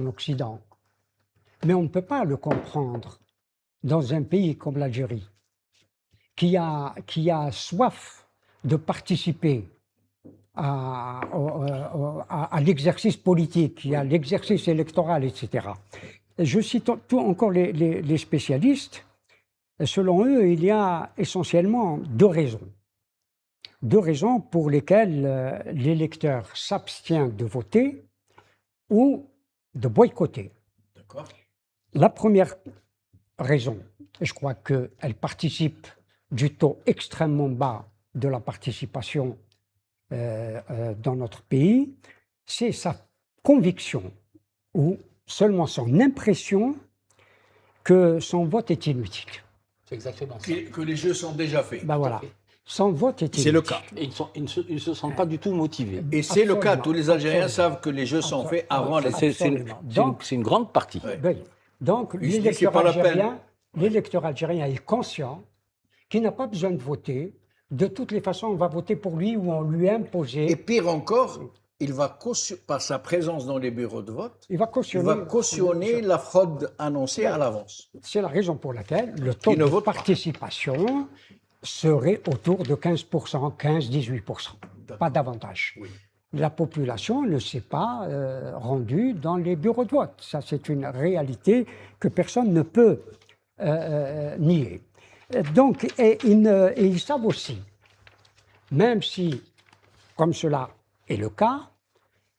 en Occident. Mais on ne peut pas le comprendre dans un pays comme l'Algérie, qui a soif de participer à l'exercice politique, à l'exercice électoral, etc. Je cite encore les spécialistes. Selon eux, il y a essentiellement deux raisons. Deux raisons pour lesquelles l'électeur s'abstient de voter ou de boycotter. D'accord. La première raison, je crois qu'elle participe du taux extrêmement bas de la participation dans notre pays, c'est sa conviction ou seulement son impression que son vote est inutile. C'est exactement ça. Que les jeux sont déjà faits. Ben voilà. Son vote est inutile. C'est le cas. Et ils ne se sentent pas du tout motivés. Et c'est le cas. Absolument. Tous les Algériens Absolument. savent que les jeux sont faits avant les... C'est une grande partie. Ouais. Oui. Donc, Il se dit, c'est pas la peine. l'électeur algérien est conscient qu'il n'a pas besoin de voter. De toutes les façons, on va voter pour lui ou on lui a imposé. Et pire encore, il va par sa présence dans les bureaux de vote, Il va cautionner la fraude annoncée à l'avance. C'est la raison pour laquelle le taux de participation serait autour de 15%, 15-18%. Pas davantage. Oui. La population ne s'est pas rendue dans les bureaux de vote. Ça, c'est une réalité que personne ne peut nier. Donc, et ils savent aussi, même si, comme cela est le cas,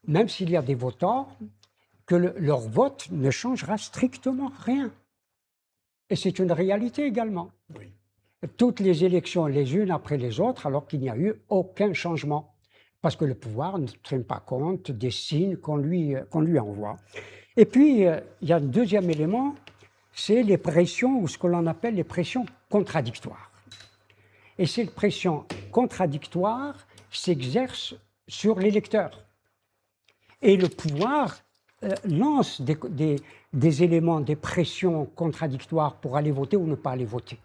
même s'il y a des votants, que leur vote ne changera strictement rien. Et c'est une réalité également. Oui. Toutes les élections les unes après les autres, alors qu'il n'y a eu aucun changement. Parce que le pouvoir ne tient pas compte des signes qu'on lui envoie. Et puis, il y a un deuxième élément, c'est les pressions, ou ce que l'on appelle les pressions contradictoires. Et ces pressions contradictoires s'exercent sur l'électeur. Et le pouvoir lance des éléments, des pressions contradictoires pour aller voter ou ne pas aller voter.